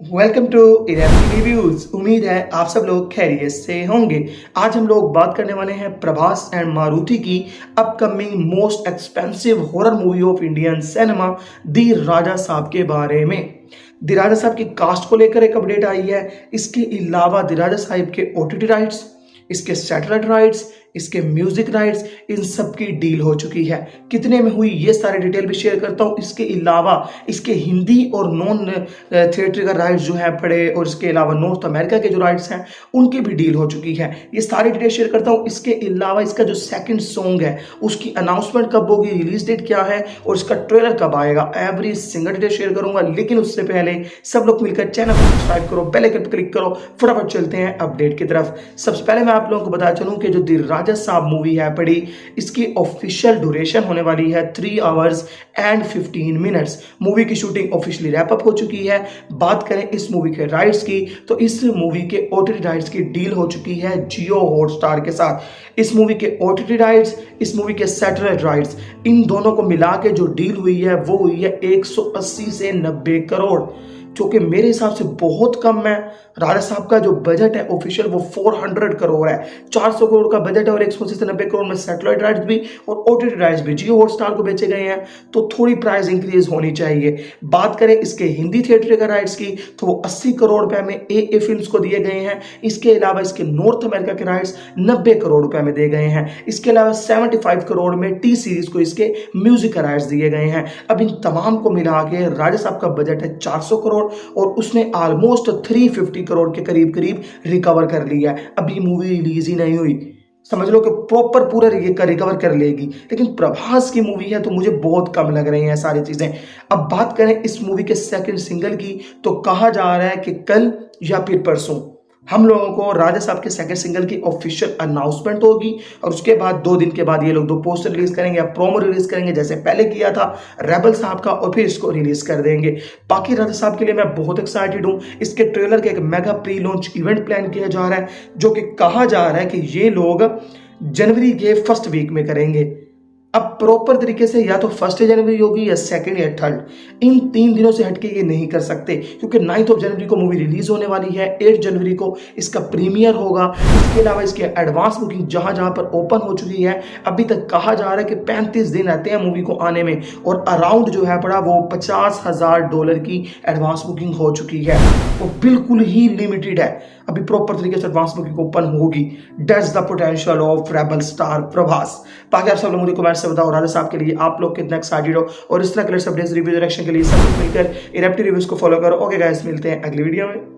Welcome to इरैप्टी reviews. उम्मीद है आप सब लोग खैरियत से होंगे। आज हम लोग बात करने वाले हैं प्रभास एंड मारुति की upcoming most expensive horror movie of Indian cinema the Raja Saab के बारे में। दी राजा साहब की कास्ट को लेकर एक अपडेट आई है। इसके अलावा दी राजा साहब के ओटीटी राइट्स, इसके सैटेलाइट राइट्स, इसके म्यूजिक राइट्स, इन सब की डील हो चुकी है। कितने में हुई ये सारे डिटेल भी शेयर करता हूं। इसके अलावा इसके हिंदी और नॉन थिएटर का राइट्स जो है पड़े, और इसके अलावा नॉर्थ अमेरिका के जो राइट्स हैं उनकी भी डील हो चुकी है। ये सारी डिटेल शेयर करता हूं। इसके अलावा इसका जो सेकंड सॉन्ग है उसकी अनाउंसमेंट कब होगी, रिलीज डेट क्या है और इसका ट्रेलर कब आएगा, एवरी सिंगल डिटेल शेयर करूंगा। लेकिन उससे पहले सब लोग मिलकर चैनल को सब्सक्राइब करो, बेल आइकन पर क्लिक करो। फटाफट चलते हैं अपडेट की तरफ। सबसे पहले मैं आप लोगों को बता चलूं कि जो दी राजा साहब मूवी है पड़ी, इसकी ऑफिशियल ड्यूरेशन होने वाली है 3 आवर्स एंड 15 मिनट्स। मूवी की शूटिंग ऑफिशियली रैप अप हो चुकी है। बात करें इस मूवी के राइट्स की, तो इस मूवी के ओटीटी राइट्स की डील हो चुकी है जियो हॉटस्टार के साथ। इस मूवी के ओटीटी राइट्स, इस मूवी के सैटेलाइट राइट्स, इन दोनों को मिला के जो डील हुई है वो हुई है 180 से 90 करोड़, जो कि मेरे हिसाब से बहुत कम है। राजा साहब का जो बजट है ऑफिशियल वो 400 करोड़ है। 400 करोड़ का बजट है और 180 से 90 करोड़ में सैटेलाइट राइट्स भी और ओटीटी राइट्स भी जियो हॉटस्टार को बेचे गए हैं, तो थोड़ी प्राइस इंक्रीज होनी चाहिए। बात करें इसके हिंदी थिएटर का राइट्स की, तो वो 80 करोड़ रुपए में ए फिल्म्स को दिए गए हैं। इसके अलावा इसके नॉर्थ अमेरिका के राइट्स 90 करोड़ रुपए में दिए गए हैं। इसके अलावा 75 करोड़ में टी सीरीज को इसके म्यूजिक का राइट्स दिए गए हैं। अब इन तमाम को मिला के राजा साहब का बजट है 400 करोड़ और उसने ऑलमोस्ट 350 करोड़ के करीब करीब रिकवर कर लिया है। अभी मूवी रिलीज ही नहीं हुई, समझ लो कि प्रॉपर पूरा रिकवर कर लेगी। लेकिन प्रभास की मूवी है तो मुझे बहुत कम लग रही हैं सारी चीजें। अब बात करें इस मूवी के सेकंड सिंगल की, तो कहा जा रहा है कि कल या फिर परसों हम लोगों को राजा साहब के सेकंड सिंगल की ऑफिशियल अनाउंसमेंट होगी, और उसके बाद 2 दिन के बाद ये लोग 2 पोस्टर रिलीज करेंगे या प्रोमो रिलीज करेंगे, जैसे पहले किया था रेबल साहब का, और फिर इसको रिलीज कर देंगे। बाकी राजा साहब के लिए मैं बहुत एक्साइटेड हूं। इसके ट्रेलर के एक mega pre launch event plan किया जा रहा है, जो कि कहा जा रहा है कि ये लोग जनवरी के फर्स्ट वीक में करेंगे। अब प्रॉपर तरीके से या तो 1 जनवरी होगी या 2 या 3, इन 3 दिनों से हटके ये नहीं कर सकते, क्योंकि 9 जनवरी को मूवी रिलीज होने वाली है, 8 जनवरी को इसका प्रीमियर होगा। इसके अलावा इसकी एडवांस बुकिंग जहां जहां पर ओपन हो चुकी है, अभी तक कहा जा रहा है कि 35 दिन रहते हैं मूवी को आने में, और अराउंड जो है पड़ा वो $50,000 की एडवांस बुकिंग हो चुकी है। वो बिल्कुल ही लिमिटेड है, अभी प्रॉपर तरीके से एडवांस बुकिंग ओपन होगी। That's the potential of rebel star Prabhas. बाकी आप सब लोग मुझे कमेंट से बताओ राजा साहब के लिए आप लोग कितना एक्साइटेड हो, और इस तरह के अपडेट्स रिव्यू डायरेक्शन के लिए सब लोग मिलकर इरैप्टी रिव्यूज को फॉलो करो। ओके गाइस, मिलते हैं अगली वीडियो में।